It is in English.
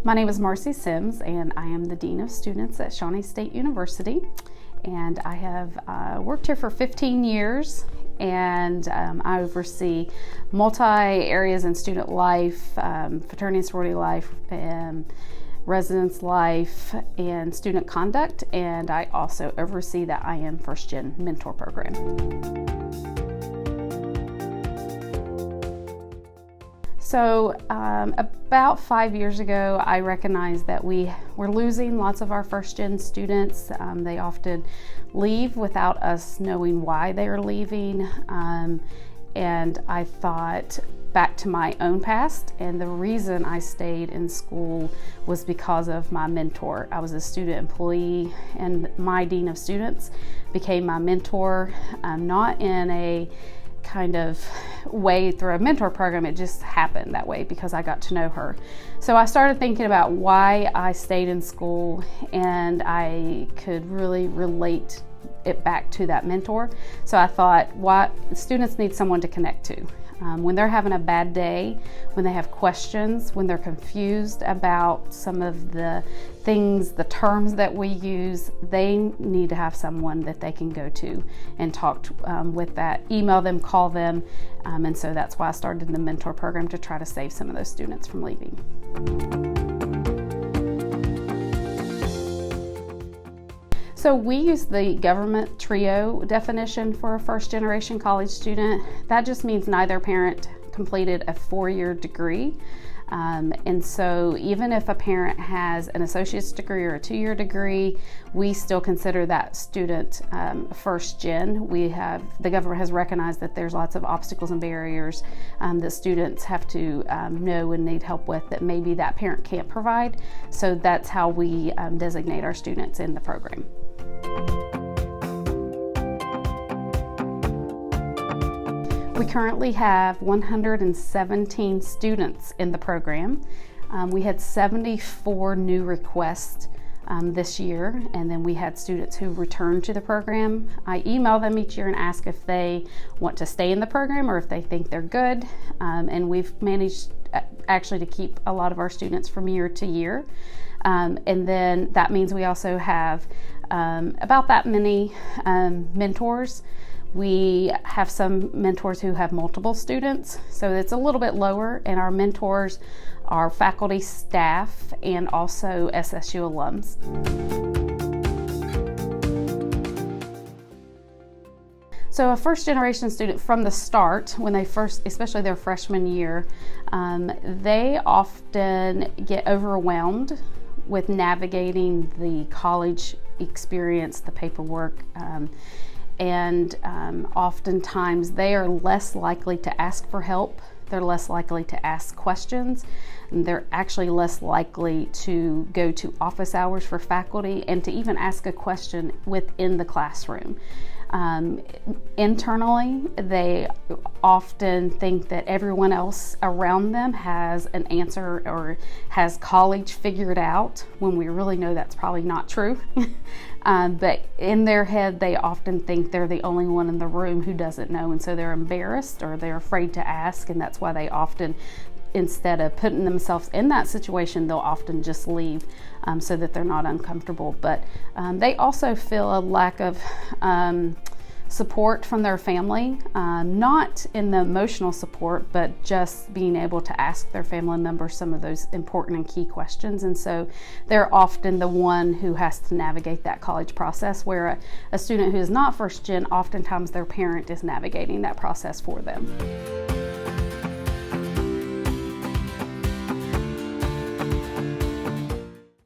My name is Marcie Simms, and I am the Dean of Students at Shawnee State University. And I have worked here for 15 years, and I oversee multi-areas in student life, fraternity and sorority life, and residence life, and student conduct, and I also oversee the IM First Gen Mentor Program. So about 5 years ago, I recognized that we were losing lots of our first gen students. They often leave without us knowing why they are leaving. And I thought back to my own past, and the reason I stayed in school was because of my mentor. I was a student employee, and my dean of students became my mentor, not in a kind of way through a mentor program. It just happened that way because I got to know her. So I started thinking about why I stayed in school, and I could really relate it back to that mentor. So I thought, what students need someone to connect to. When they're having a bad day, when they have questions, when they're confused about some of the things, the terms that we use, they need to have someone that they can go to and talk to, with that, email them, call them. And so that's why I started the mentor program, to try to save some of those students from leaving. So we use the government TRIO definition for a first generation college student. That just means neither parent completed a 4-year degree. And so even if a parent has an associate's degree or a 2-year degree, we still consider that student first gen. The government has recognized that there's lots of obstacles and barriers that students have to know and need help with that maybe that parent can't provide. So that's how we designate our students in the program. We currently have 117 students in the program. We had 74 new requests this year, and then we had students who returned to the program. I email them each year and ask if they want to stay in the program or if they think they're good, and we've managed actually to keep a lot of our students from year to year. And then that means we also have about that many mentors. We have some mentors who have multiple students, so it's a little bit lower, and our mentors are faculty, staff, and also SSU alums. So a first generation student from the start, when they first, especially their freshman year, they often get overwhelmed with navigating the college experience, the paperwork, and oftentimes they are less likely to ask for help. They're less likely to ask questions, and they're actually less likely to go to office hours for faculty and to even ask a question within the classroom. Internally, they often think that everyone else around them has an answer or has college figured out, when we really know that's probably not true. But in their head, they often think they're the only one in the room who doesn't know, and so they're embarrassed or they're afraid to ask, and that's why they often, instead of putting themselves in that situation, they'll often just leave so that they're not uncomfortable. But they also feel a lack of support from their family, not in the emotional support, but just being able to ask their family members some of those important and key questions. And so they're often the one who has to navigate that college process, where a student who is not first gen, oftentimes their parent is navigating that process for them.